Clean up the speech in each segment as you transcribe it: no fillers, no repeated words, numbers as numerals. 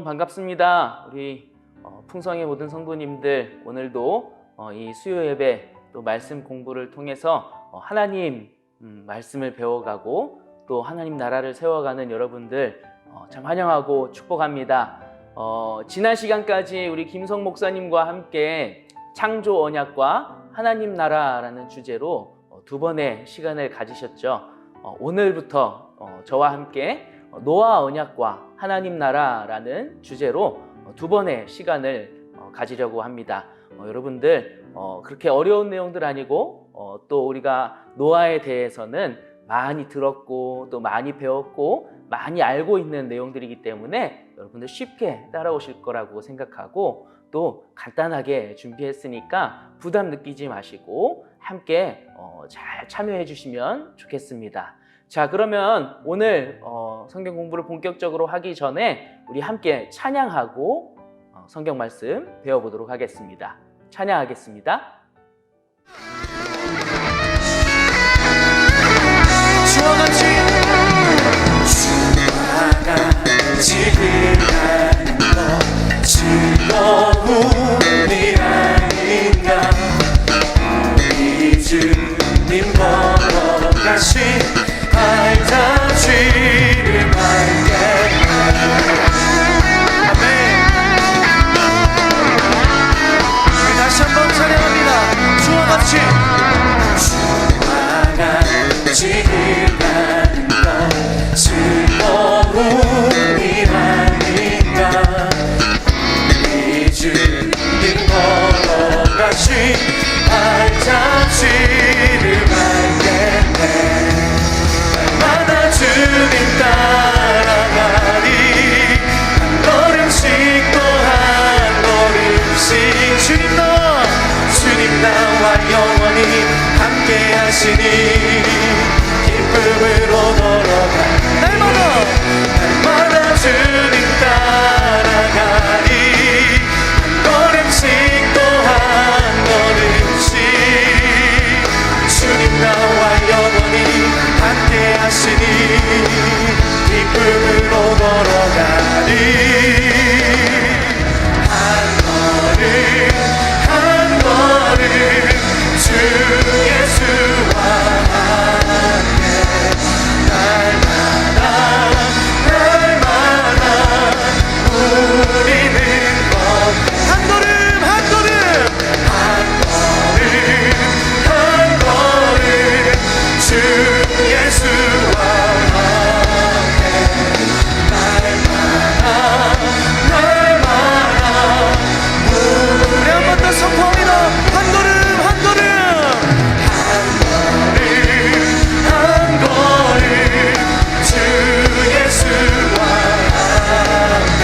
반갑습니다. 우리 풍성의 모든 성도님들, 오늘도 이 수요 예배 또 말씀 공부를 통해서 하나님 말씀을 배워가고 또 하나님 나라를 세워가는 여러분들 참 환영하고 축복합니다. 지난 시간까지 우리 김성 목사님과 함께 창조 언약과 하나님 나라라는 주제로 두 번의 시간을 가지셨죠. 오늘부터 저와 함께 노아 언약과 하나님 나라라는 주제로 두 번의 시간을 가지려고 합니다. 여러분들 그렇게 어려운 내용들 아니고 또 우리가 노아에 대해서는 많이 들었고 또 많이 배웠고 많이 알고 있는 내용들이기 때문에 여러분들 쉽게 따라오실 거라고 생각하고 또 간단하게 준비했으니까 부담 느끼지 마시고 함께 잘 참여해 주시면 좋겠습니다. 자, 그러면 오늘 성경 공부를 본격적으로 하기 전에 우리 함께 찬양하고 성경 말씀 배워보도록 하겠습니다. 찬양하겠습니다. 주와 같이 지금은 너 즐거움이 아닌가 우리 주님 걸어가신 알다지를 밝게 아멘. 다시 한번 찬양합니다. 주와 같이 일하는 것 즐거움이 아닌가 우리 주님 걸어가신 알다지를 밝게 날마다 주님 따라가리 한 걸음씩 또 한 걸음씩 주님 나와 영원히 함께 하시니 기쁨으로 걸어가 날마다 주님 따라가리 한 걸음씩 또 한 걸음씩 주님 나와 영원히 함께 하시니 기쁨으로 걸어가리 한 걸음 주 예수와 함께 날마다 우리는 한 걸음 주 예수와 함께 날마다 우리 한 번 더 선포합니다. 한 걸음 주 예수와 함께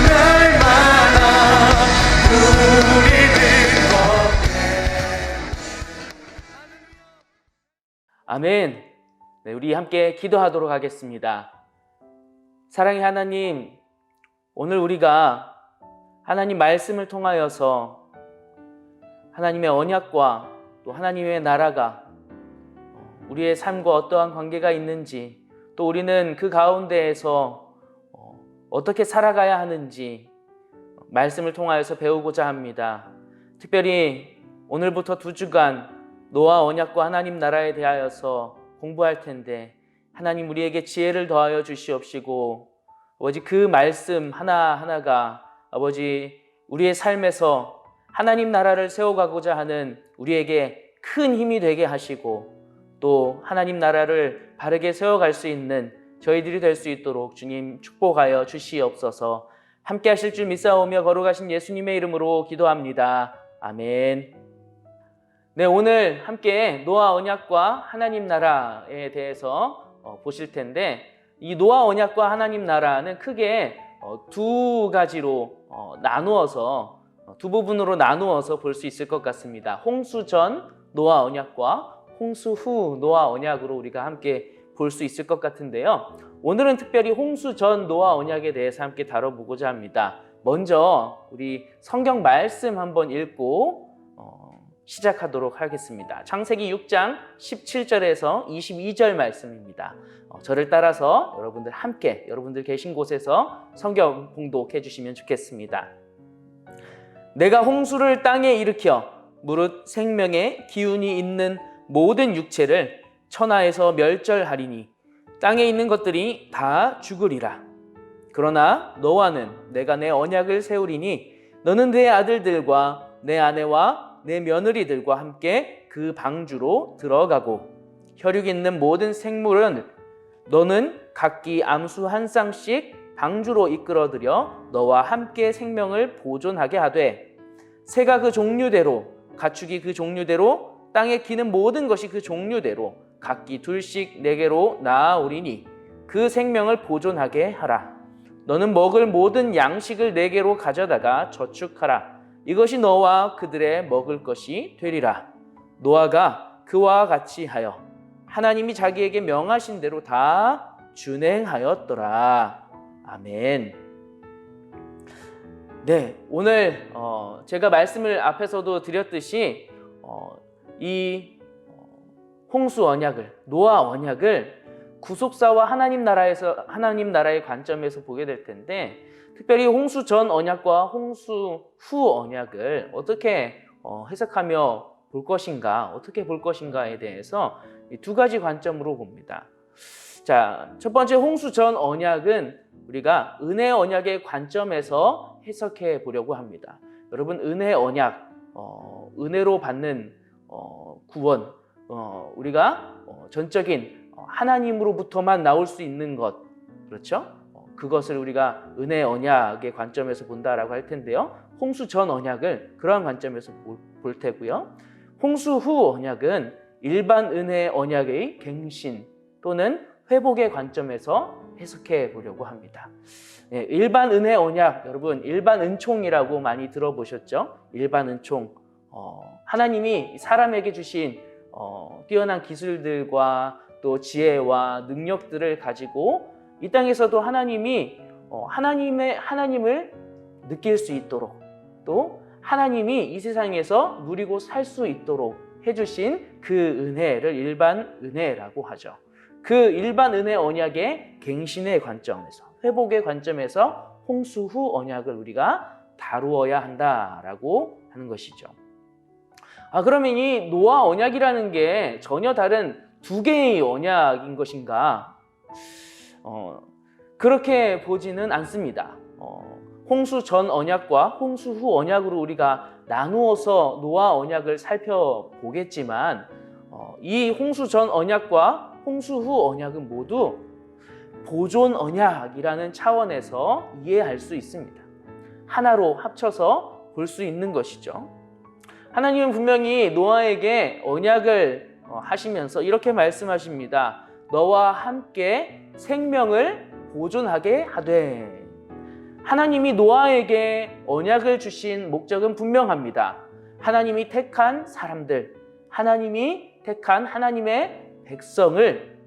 날마다 우리는 아멘. 네, 우리 함께 기도하도록 하겠습니다. 사랑의 하나님, 오늘 우리가 하나님 말씀을 통하여서 하나님의 언약과 또 하나님의 나라가 우리의 삶과 어떠한 관계가 있는지 또 우리는 그 가운데에서 어떻게 살아가야 하는지 말씀을 통하여서 배우고자 합니다. 특별히 오늘부터 2주간 노아 언약과 하나님 나라에 대하여서 공부할 텐데 하나님 우리에게 지혜를 더하여 주시옵시고 아버지 그 말씀 하나하나가 아버지 우리의 삶에서 하나님 나라를 세워가고자 하는 우리에게 큰 힘이 되게 하시고 또 하나님 나라를 바르게 세워갈 수 있는 저희들이 될 수 있도록 주님 축복하여 주시옵소서. 함께 하실 줄 믿사오며 거룩하신 예수님의 이름으로 기도합니다. 아멘. 네, 오늘 함께 노아 언약과 하나님 나라에 대해서 보실 텐데 이 노아 언약과 하나님 나라는 크게 두 가지로 나누어서 두 부분으로 나누어서 볼 수 있을 것 같습니다. 홍수 전 노아 언약과 홍수 후 노아 언약으로 우리가 함께 볼 수 있을 것 같은데요. 오늘은 특별히 홍수 전 노아 언약에 대해서 함께 다뤄보고자 합니다. 먼저 우리 성경 말씀 한번 읽고 시작하도록 하겠습니다. 창세기 6장 17절에서 22절 말씀입니다. 저를 따라서 여러분들 함께 여러분들 계신 곳에서 성경 봉독해 주시면 좋겠습니다. 내가 홍수를 땅에 일으켜 무릇 생명의 기운이 있는 모든 육체를 천하에서 멸절하리니 땅에 있는 것들이 다 죽으리라. 그러나 너와는 내가 내 언약을 세우리니 너는 내 아들들과 내 아내와 내 며느리들과 함께 그 방주로 들어가고 혈육 있는 모든 생물은 너는 각기 암수 한 쌍씩 방주로 이끌어들여 너와 함께 생명을 보존하게 하되 새가 그 종류대로 가축이 그 종류대로 땅에 기는 모든 것이 그 종류대로 각기 둘씩 내게로 나아오리니 그 생명을 보존하게 하라. 너는 먹을 모든 양식을 내게로 가져다가 저축하라. 이것이 너와 그들의 먹을 것이 되리라. 노아가 그와 같이 하여 하나님이 자기에게 명하신 대로 다 준행하였더라. 아멘. 네, 오늘 제가 말씀을 앞에서도 드렸듯이 이 홍수 언약을, 노아 언약을 구속사와 하나님 나라의 관점에서 보게 될 텐데, 특별히 홍수 전 언약과 홍수 후 언약을 어떻게 해석하며 볼 것인가, 어떻게 볼 것인가에 대해서 두 가지 관점으로 봅니다. 자, 첫 번째 홍수 전 언약은 우리가 은혜 언약의 관점에서 해석해 보려고 합니다. 여러분, 은혜 언약, 은혜로 받는 구원, 우리가 전적인 하나님으로부터만 나올 수 있는 것, 그렇죠? 그것을 우리가 은혜 언약의 관점에서 본다라고 할 텐데요. 홍수 전 언약을 그러한 관점에서 볼 테고요. 홍수 후 언약은 일반 은혜 언약의 갱신 또는 회복의 관점에서 해석해 보려고 합니다. 네, 일반 은혜 언약, 여러분 일반 은총이라고 많이 들어보셨죠? 일반 은총, 하나님이 사람에게 주신 뛰어난 기술들과 또 지혜와 능력들을 가지고 이 땅에서도 하나님이 하나님을 느낄 수 있도록, 또 하나님이 이 세상에서 누리고 살 수 있도록 해주신 그 은혜를 일반 은혜라고 하죠. 그 일반 은혜 언약의 갱신의 관점에서, 회복의 관점에서 홍수 후 언약을 우리가 다루어야 한다라고 하는 것이죠. 그러면 이 노아 언약이라는 게 전혀 다른 두 개의 언약인 것인가? 그렇게 보지는 않습니다. 홍수 전 언약과 홍수 후 언약으로 우리가 나누어서 노아 언약을 살펴보겠지만, 이 홍수 전 언약과 홍수 후 언약은 모두 보존 언약이라는 차원에서 이해할 수 있습니다. 하나로 합쳐서 볼 수 있는 것이죠. 하나님은 분명히 노아에게 언약을 하시면서 이렇게 말씀하십니다. 너와 함께 생명을 보존하게 하되. 하나님이 노아에게 언약을 주신 목적은 분명합니다. 하나님이 택한 사람들, 하나님이 택한 하나님의 백성을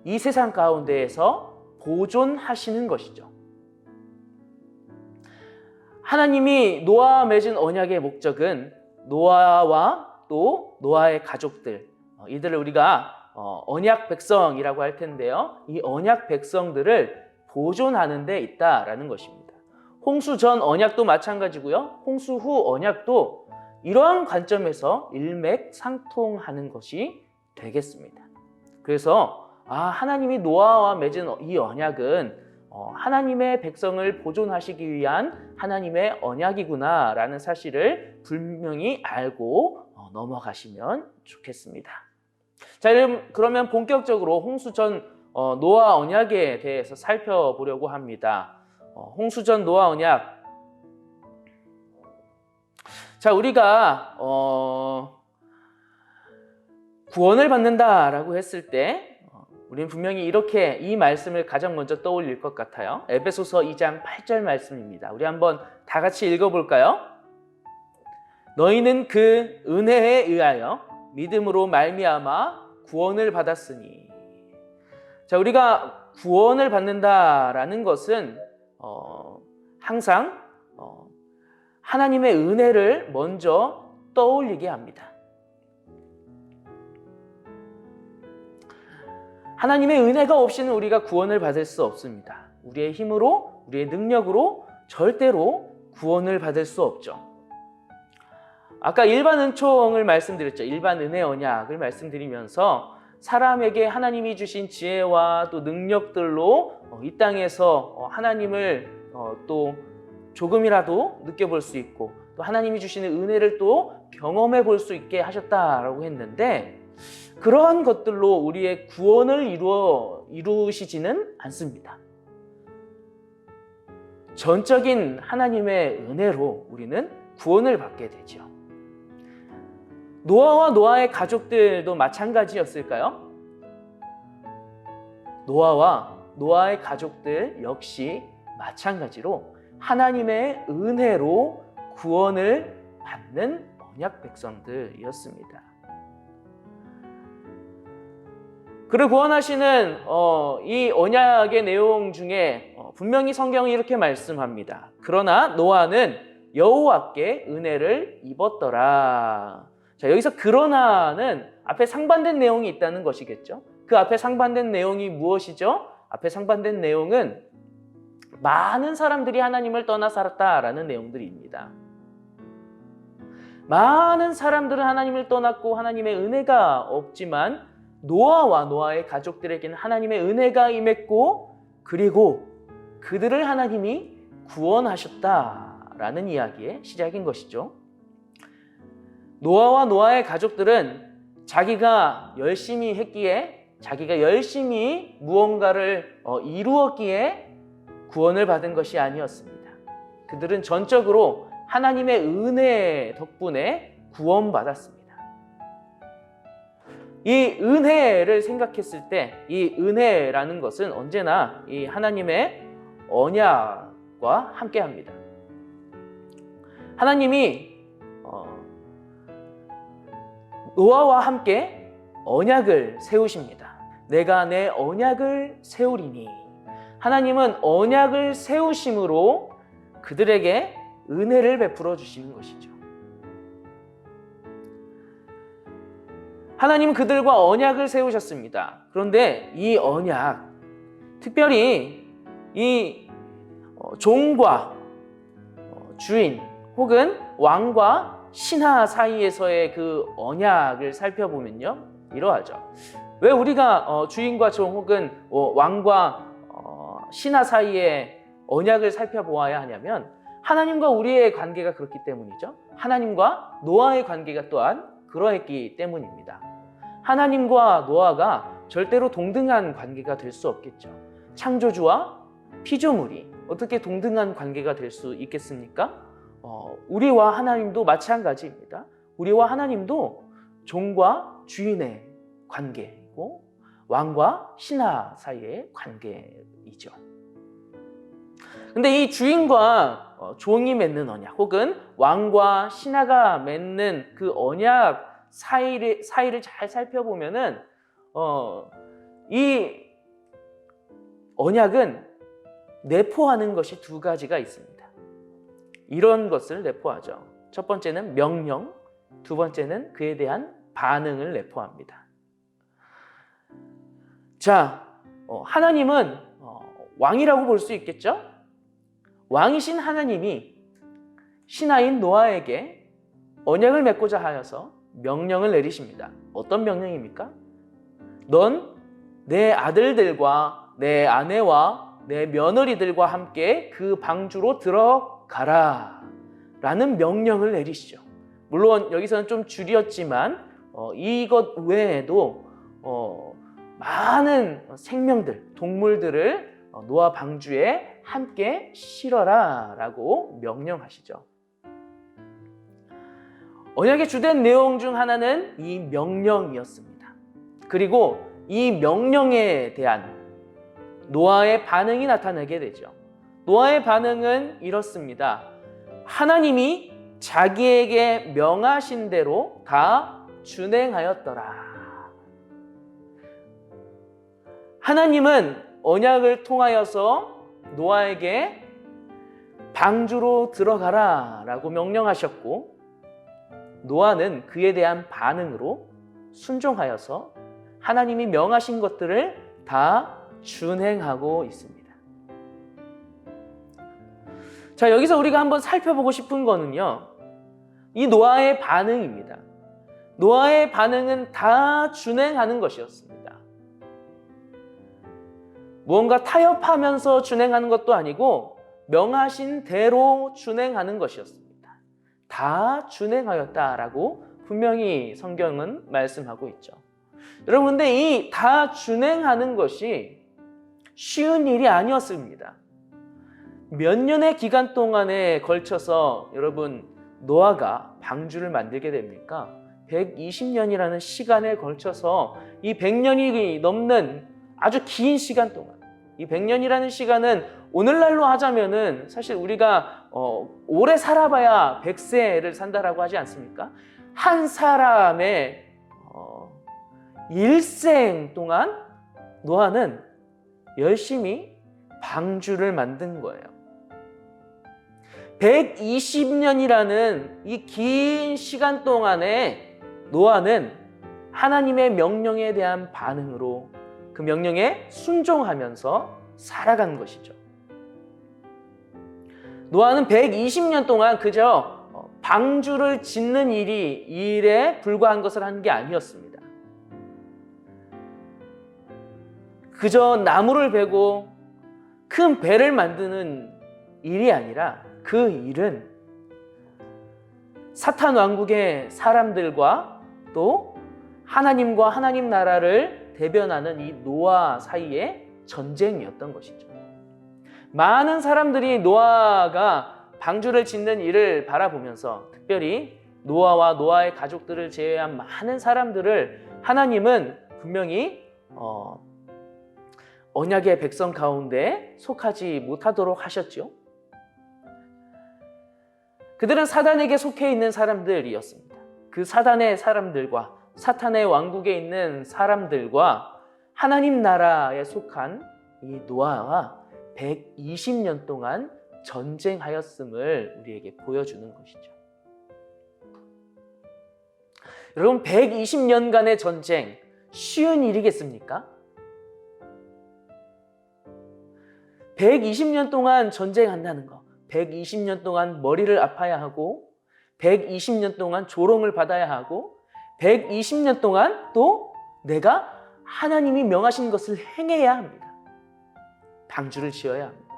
이 세상 가운데에서 보존하시는 것이죠. 하나님이 노아와 맺은 언약의 목적은 노아와 또 노아의 가족들, 이들을 우리가 언약 백성이라고 할 텐데요. 이 언약 백성들을 보존하는 데 있다라는 것입니다. 홍수 전 언약도 마찬가지고요. 홍수 후 언약도 이러한 관점에서 일맥상통하는 것이 되겠습니다. 그래서 하나님이 노아와 맺은 이 언약은 하나님의 백성을 보존하시기 위한 하나님의 언약이구나 라는 사실을 분명히 알고 넘어가시면 좋겠습니다. 자, 그러면 본격적으로 홍수 전 노아 언약에 대해서 살펴보려고 합니다. 홍수 전 노아 언약. 자, 우리가 구원을 받는다라고 했을 때 우리는 분명히 이렇게 이 말씀을 가장 먼저 떠올릴 것 같아요. 에베소서 2장 8절 말씀입니다. 우리 한번 다 같이 읽어볼까요? 너희는 그 은혜에 의하여 믿음으로 말미암아 구원을 받았으니. 자, 우리가 구원을 받는다라는 것은 항상 하나님의 은혜를 먼저 떠올리게 합니다. 하나님의 은혜가 없이는 우리가 구원을 받을 수 없습니다. 우리의 힘으로, 우리의 능력으로 절대로 구원을 받을 수 없죠. 아까 일반 은총을 말씀드렸죠. 일반 은혜 언약을 말씀드리면서 사람에게 하나님이 주신 지혜와 또 능력들로 이 땅에서 하나님을 또 조금이라도 느껴볼 수 있고 또 하나님이 주시는 은혜를 또 경험해 볼 수 있게 하셨다라고 했는데, 그러한 것들로 우리의 구원을 이루시지는 않습니다. 전적인 하나님의 은혜로 우리는 구원을 받게 되죠. 노아와 노아의 가족들도 마찬가지였을까요? 노아와 노아의 가족들 역시 마찬가지로 하나님의 은혜로 구원을 받는 언약 백성들이었습니다. 그를 구원하시는 이 언약의 내용 중에 분명히 성경이 이렇게 말씀합니다. 그러나 노아는 여호와께 은혜를 입었더라. 자, 여기서 그러나는 앞에 상반된 내용이 있다는 것이겠죠. 그 앞에 상반된 내용이 무엇이죠? 앞에 상반된 내용은 많은 사람들이 하나님을 떠나 살았다라는 내용들입니다. 많은 사람들은 하나님을 떠났고 하나님의 은혜가 없지만 노아와 노아의 가족들에게는 하나님의 은혜가 임했고 그리고 그들을 하나님이 구원하셨다라는 이야기의 시작인 것이죠. 노아와 노아의 가족들은 자기가 열심히 했기에, 자기가 열심히 무언가를 이루었기에 구원을 받은 것이 아니었습니다. 그들은 전적으로 하나님의 은혜 덕분에 구원받았습니다. 이 은혜를 생각했을 때 이 은혜라는 것은 언제나 이 하나님의 언약과 함께합니다. 하나님이 노아와 함께 언약을 세우십니다. 내가 내 언약을 세우리니. 하나님은 언약을 세우심으로 그들에게 은혜를 베풀어 주시는 것이죠. 하나님은 그들과 언약을 세우셨습니다. 그런데 이 언약, 특별히 이 종과 주인 혹은 왕과 신하 사이에서의 그 언약을 살펴보면요, 이러하죠. 왜 우리가 주인과 종 혹은 왕과 신하 사이의 언약을 살펴보아야 하냐면 하나님과 우리의 관계가 그렇기 때문이죠. 하나님과 노아의 관계가 또한 그러했기 때문입니다. 하나님과 노아가 절대로 동등한 관계가 될 수 없겠죠. 창조주와 피조물이 어떻게 동등한 관계가 될 수 있겠습니까? 우리와 하나님도 마찬가지입니다. 우리와 하나님도 종과 주인의 관계이고 왕과 신하 사이의 관계이죠. 근데 이 주인과 종이 맺는 언약 혹은 왕과 신하가 맺는 그 언약 사이를 잘 살펴보면은 이 언약은 내포하는 것이 두 가지가 있습니다. 이런 것을 내포하죠. 첫 번째는 명령, 두 번째는 그에 대한 반응을 내포합니다. 자, 하나님은 왕이라고 볼 수 있겠죠? 왕이신 하나님이 신하인 노아에게 언약을 맺고자 하여서 명령을 내리십니다. 어떤 명령입니까? 넌 내 아들들과 내 아내와 내 며느리들과 함께 그 방주로 들어가라 라는 명령을 내리시죠. 물론 여기서는 좀 줄였지만 이것 외에도 많은 생명들, 동물들을 노아 방주에 함께 실어라 라고 명령하시죠. 언약의 주된 내용 중 하나는 이 명령이었습니다. 그리고 이 명령에 대한 노아의 반응이 나타나게 되죠. 노아의 반응은 이렇습니다. 하나님이 자기에게 명하신 대로 다 준행하였더라. 하나님은 언약을 통하여서 노아에게 방주로 들어가라 라고 명령하셨고 노아는 그에 대한 반응으로 순종하여서 하나님이 명하신 것들을 다 준행하고 있습니다. 자, 여기서 우리가 한번 살펴보고 싶은 거는요, 이 노아의 반응입니다. 노아의 반응은 다 준행하는 것이었습니다. 무언가 타협하면서 준행하는 것도 아니고 명하신 대로 준행하는 것이었습니다. 다 준행하였다라고 분명히 성경은 말씀하고 있죠. 여러분, 근데 이 다 준행하는 것이 쉬운 일이 아니었습니다. 몇 년의 기간 동안에 걸쳐서 여러분 노아가 방주를 만들게 됩니까? 120년이라는 시간에 걸쳐서 이 100년이 넘는 아주 긴 시간 동안, 이 100년이라는 시간은 오늘날로 하자면은 사실 우리가 오래 살아봐야 100세를 산다라고 하지 않습니까? 한 사람의 일생 동안 노아는 열심히 방주를 만든 거예요. 120년이라는 이 긴 시간 동안에 노아는 하나님의 명령에 대한 반응으로 그 명령에 순종하면서 살아간 것이죠. 노아는 120년 동안 그저 방주를 짓는 일에 불과한 것을 한 게 아니었습니다. 그저 나무를 베고 큰 배를 만드는 일이 아니라 그 일은 사탄 왕국의 사람들과 또 하나님과 하나님 나라를 대변하는 이 노아 사이의 전쟁이었던 것이죠. 많은 사람들이 노아가 방주를 짓는 일을 바라보면서 특별히 노아와 노아의 가족들을 제외한 많은 사람들을 하나님은 분명히 언약의 백성 가운데 속하지 못하도록 하셨죠. 그들은 사단에게 속해 있는 사람들이었습니다. 그 사단의 사람들과 사탄의 왕국에 있는 사람들과 하나님 나라에 속한 이 노아가 120년 동안 전쟁하였음을 우리에게 보여주는 것이죠. 여러분, 120년간의 전쟁 쉬운 일이겠습니까? 120년 동안 전쟁한다는 거, 120년 동안 머리를 아파야 하고 120년 동안 조롱을 받아야 하고 120년 동안 또 내가 하나님이 명하신 것을 행해야 합니다. 방주를 지어야 합니다.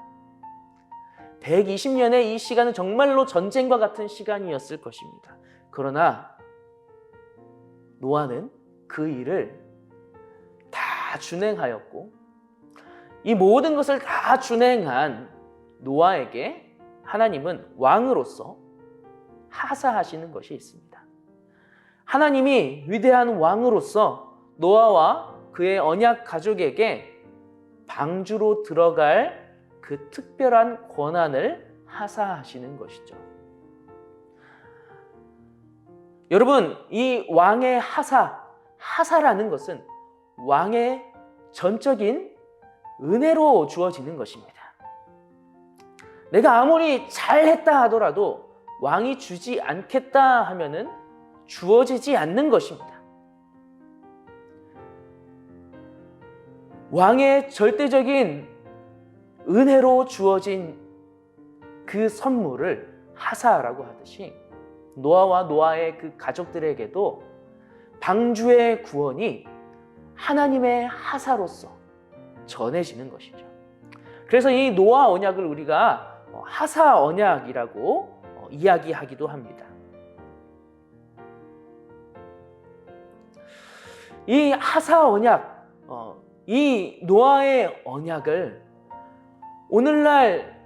120년의 이 시간은 정말로 전쟁과 같은 시간이었을 것입니다. 그러나 노아는 그 일을 다 준행하였고 이 모든 것을 다 준행한 노아에게 하나님은 왕으로서 하사하시는 것이 있습니다. 하나님이 위대한 왕으로서 노아와 그의 언약 가족에게 방주로 들어갈 그 특별한 권한을 하사하시는 것이죠. 여러분, 이 왕의 하사라는 것은 왕의 전적인 은혜로 주어지는 것입니다. 내가 아무리 잘했다 하더라도 왕이 주지 않겠다 하면은 주어지지 않는 것입니다. 왕의 절대적인 은혜로 주어진 그 선물을 하사라고 하듯이 노아와 노아의 그 가족들에게도 방주의 구원이 하나님의 하사로서 전해지는 것이죠. 그래서 이 노아 언약을 우리가 하사 언약이라고 이야기하기도 합니다. 이 하사 언약, 이 노아의 언약을 오늘날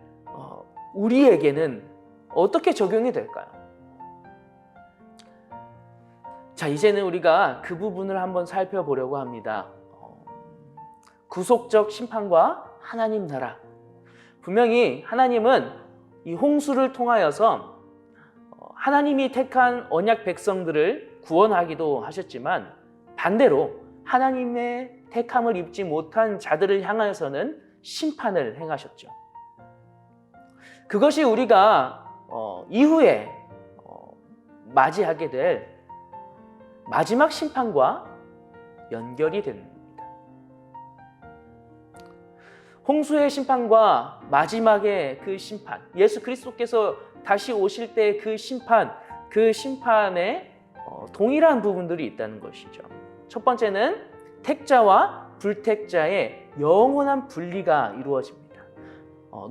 우리에게는 어떻게 적용이 될까요? 자, 이제는 우리가 그 부분을 한번 살펴보려고 합니다. 구속적 심판과 하나님 나라. 분명히 하나님은 이 홍수를 통하여서 하나님이 택한 언약 백성들을 구원하기도 하셨지만 반대로 하나님의 택함을 입지 못한 자들을 향하여서는 심판을 행하셨죠. 그것이 우리가 이후에 맞이하게 될 마지막 심판과 연결이 됩니다. 홍수의 심판과 마지막의 그 심판, 예수 그리스도께서 다시 오실 때 그 심판, 그 심판에 동일한 부분들이 있다는 것이죠. 첫 번째는 택자와 불택자의 영원한 분리가 이루어집니다.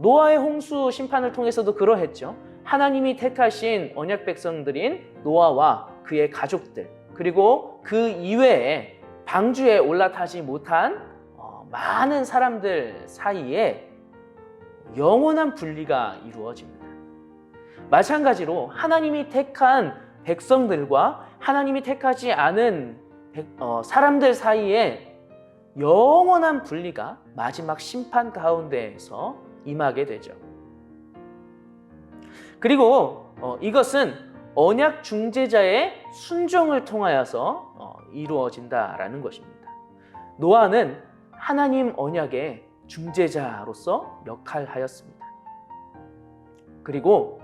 노아의 홍수 심판을 통해서도 그러했죠. 하나님이 택하신 언약 백성들인 노아와 그의 가족들, 그리고 그 이외에 방주에 올라타지 못한 많은 사람들 사이에 영원한 분리가 이루어집니다. 마찬가지로 하나님이 택한 백성들과 하나님이 택하지 않은 사람들 사이에 영원한 분리가 마지막 심판 가운데에서 임하게 되죠. 그리고 이것은 언약 중재자의 순종을 통하여서 이루어진다라는 것입니다. 노아는 하나님 언약의 중재자로서 역할하였습니다. 그리고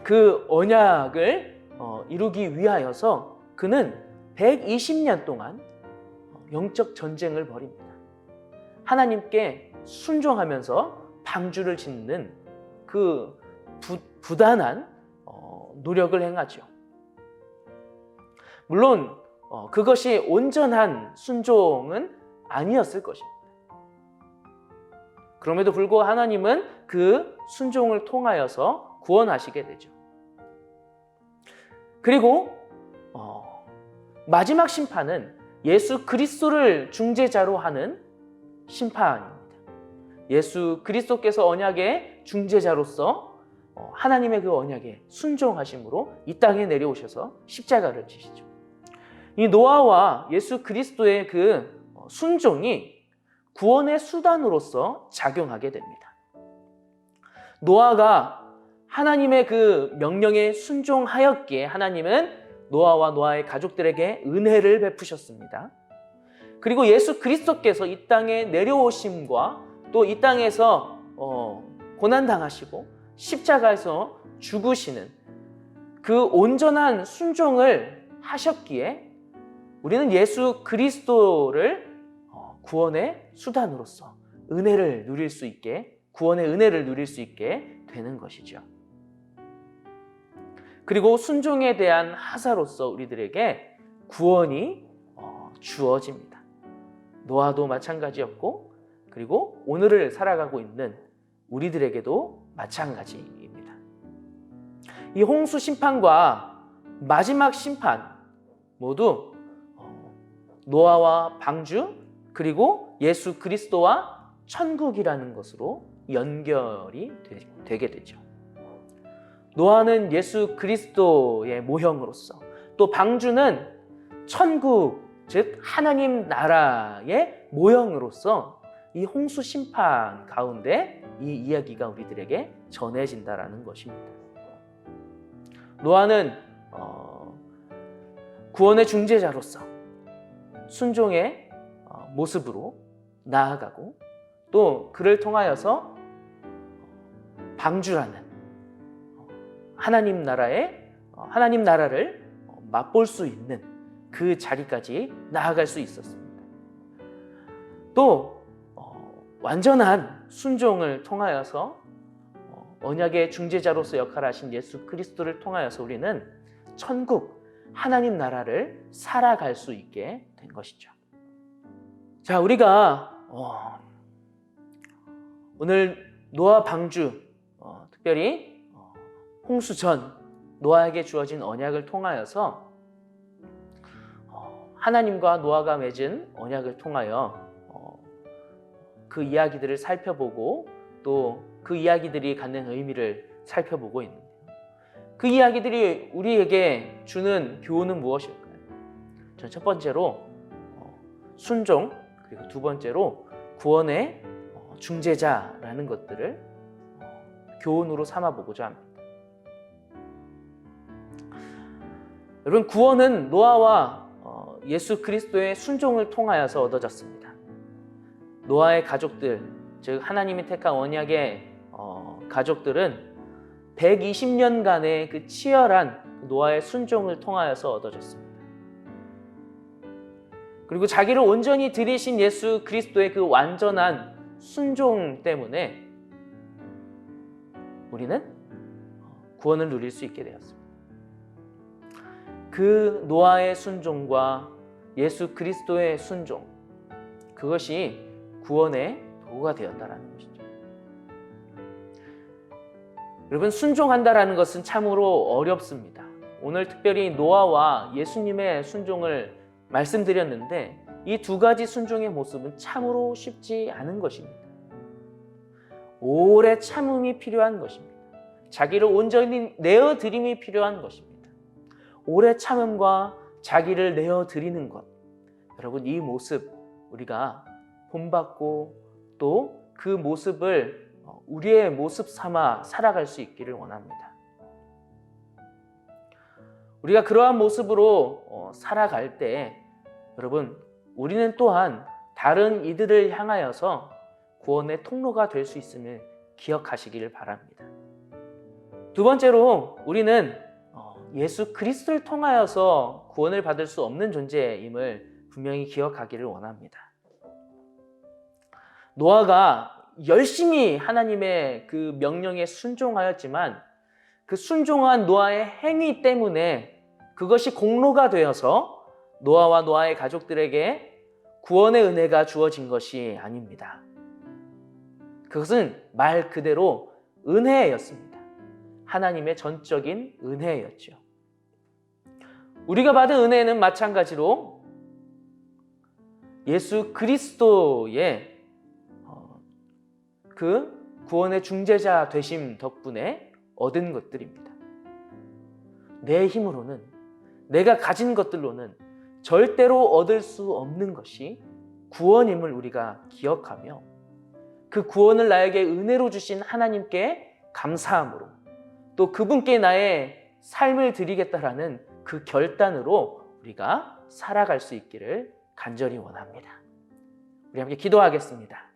그 언약을 이루기 위하여서 그는 120년 동안 영적 전쟁을 벌입니다. 하나님께 순종하면서 방주를 짓는 그 부단한 노력을 행하죠. 물론 그것이 온전한 순종은 아니었을 것입니다. 그럼에도 불구하고 하나님은 그 순종을 통하여서 구원하시게 되죠. 그리고 마지막 심판은 예수 그리스도를 중재자로 하는 심판입니다. 예수 그리스도께서 언약의 중재자로서 하나님의 그 언약에 순종하심으로 이 땅에 내려오셔서 십자가를 지시죠. 이 노아와 예수 그리스도의 그 순종이 구원의 수단으로서 작용하게 됩니다. 노아가 하나님의 그 명령에 순종하였기에 하나님은 노아와 노아의 가족들에게 은혜를 베푸셨습니다. 그리고 예수 그리스도께서 이 땅에 내려오심과 또 이 땅에서 고난당하시고 십자가에서 죽으시는 그 온전한 순종을 하셨기에 우리는 예수 그리스도를 구원의 수단으로서 은혜를 누릴 수 있게, 구원의 은혜를 누릴 수 있게 되는 것이죠. 그리고 순종에 대한 하사로서 우리들에게 구원이 주어집니다. 노아도 마찬가지였고, 그리고 오늘을 살아가고 있는 우리들에게도 마찬가지입니다. 이 홍수 심판과 마지막 심판 모두 노아와 방주, 그리고 예수 그리스도와 천국이라는 것으로 연결이 되게 되죠. 노아는 예수 그리스도의 모형으로서, 또 방주는 천국, 즉 하나님 나라의 모형으로서 이 홍수 심판 가운데 이 이야기가 우리들에게 전해진다라는 것입니다. 노아는 구원의 중재자로서 순종의 모습으로 나아가고, 또 그를 통하여서 방주라는 하나님 나라를 맛볼 수 있는 그 자리까지 나아갈 수 있었습니다. 또 완전한 순종을 통하여서 언약의 중재자로서 역할하신 예수 그리스도를 통하여서 우리는 천국 하나님 나라를 살아갈 수 있게 된 것이죠. 자, 우리가 오늘 노아 방주, 특별히 홍수 전 노아에게 주어진 언약을 통하여서 하나님과 노아가 맺은 언약을 통하여 그 이야기들을 살펴보고, 또 그 이야기들이 갖는 의미를 살펴보고 있는데요. 그 이야기들이 우리에게 주는 교훈은 무엇일까요? 전 첫 번째로 순종, 그리고 두 번째로 구원의 중재자라는 것들을 교훈으로 삼아보고자 합니다. 여러분, 구원은 노아와 예수 그리스도의 순종을 통하여서 얻어졌습니다. 노아의 가족들, 즉 하나님이 택한 언약의 가족들은 120년간의 그 치열한 노아의 순종을 통하여서 얻어졌습니다. 그리고 자기를 온전히 드리신 예수 그리스도의 그 완전한 순종 때문에 우리는 구원을 누릴 수 있게 되었습니다. 그 노아의 순종과 예수 그리스도의 순종, 그것이 구원의 도구가 되었다라는 것이죠. 여러분, 순종한다라는 것은 참으로 어렵습니다. 오늘 특별히 노아와 예수님의 순종을 말씀드렸는데 이 두 가지 순종의 모습은 참으로 쉽지 않은 것입니다. 오래 참음이 필요한 것입니다. 자기를 온전히 내어드림이 필요한 것입니다. 오래 참음과 자기를 내어드리는 것, 여러분, 이 모습 우리가 본받고 또 그 모습을 우리의 모습 삼아 살아갈 수 있기를 원합니다. 우리가 그러한 모습으로 살아갈 때 여러분, 우리는 또한 다른 이들을 향하여서 구원의 통로가 될 수 있음을 기억하시기를 바랍니다. 두 번째로 우리는 예수 그리스도를 통하여서 구원을 받을 수 없는 존재임을 분명히 기억하기를 원합니다. 노아가 열심히 하나님의 그 명령에 순종하였지만 그 순종한 노아의 행위 때문에 그것이 공로가 되어서 노아와 노아의 가족들에게 구원의 은혜가 주어진 것이 아닙니다. 그것은 말 그대로 은혜였습니다. 하나님의 전적인 은혜였죠. 우리가 받은 은혜는 마찬가지로 예수 그리스도의 그 구원의 중재자 되심 덕분에 얻은 것들입니다. 내 힘으로는, 내가 가진 것들로는 절대로 얻을 수 없는 것이 구원임을 우리가 기억하며 그 구원을 나에게 은혜로 주신 하나님께 감사함으로 또 그분께 나의 삶을 드리겠다라는 그 결단으로 우리가 살아갈 수 있기를 간절히 원합니다. 우리 함께 기도하겠습니다.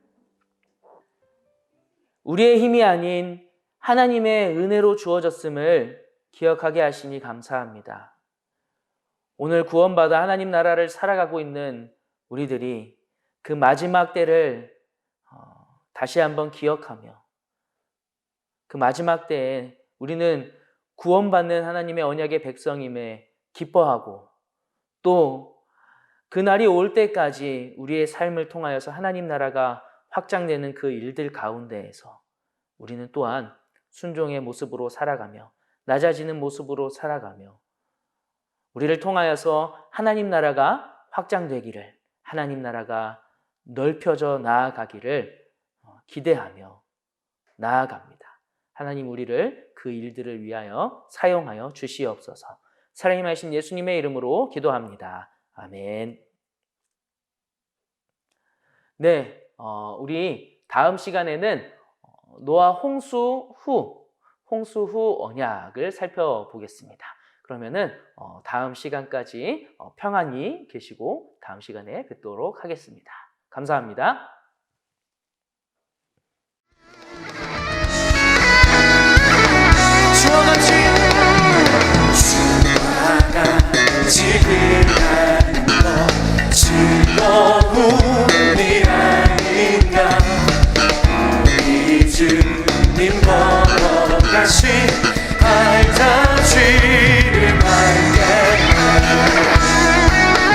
우리의 힘이 아닌 하나님의 은혜로 주어졌음을 기억하게 하시니 감사합니다. 오늘 구원받아 하나님 나라를 살아가고 있는 우리들이 그 마지막 때를 다시 한번 기억하며 그 마지막 때에 우리는 구원받는 하나님의 언약의 백성임에 기뻐하고 또 그날이 올 때까지 우리의 삶을 통하여서 하나님 나라가 확장되는 그 일들 가운데에서 우리는 또한 순종의 모습으로 살아가며 낮아지는 모습으로 살아가며 우리를 통하여서 하나님 나라가 확장되기를, 하나님 나라가 넓혀져 나아가기를 기대하며 나아갑니다. 하나님 우리를 그 일들을 위하여 사용하여 주시옵소서. 사랑이 많으신 예수님의 이름으로 기도합니다. 아멘. 네, 우리 다음 시간에는 노아 홍수 후 언약을 살펴보겠습니다. 그러면은 다음 시간까지 평안히 계시고 다음 시간에 뵙도록 하겠습니다. 감사합니다. 즐거움이 아닌가 우리 주님 걸어가신 알다지를 밝게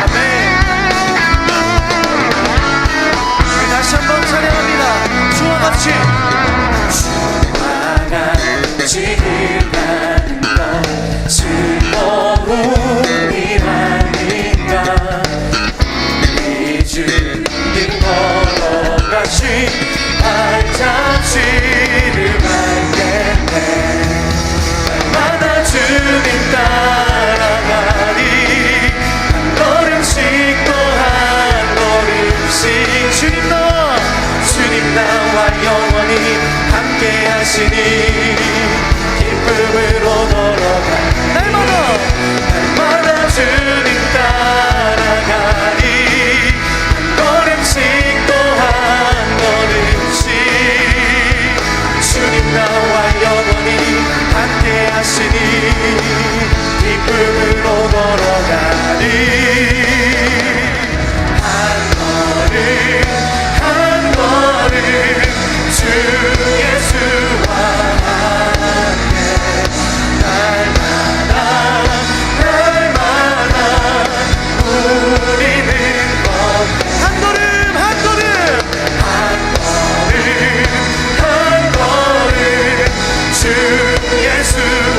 아멘. 우리 다시 한번 찬양합니다. 주와 같이 주와 같이 일하는 것 즐거움이 아닌가 주님 걸어가신 알자지를 알겠네. 날마다 주님 따라가리 한 걸음씩 또 한 걸음씩 주님 나와 영원히 함께 하시니 기쁨으로 걸어가 날마다 주님 따라가리 걸음씩 또 한 걸음씩 주님 나와 영원히 예수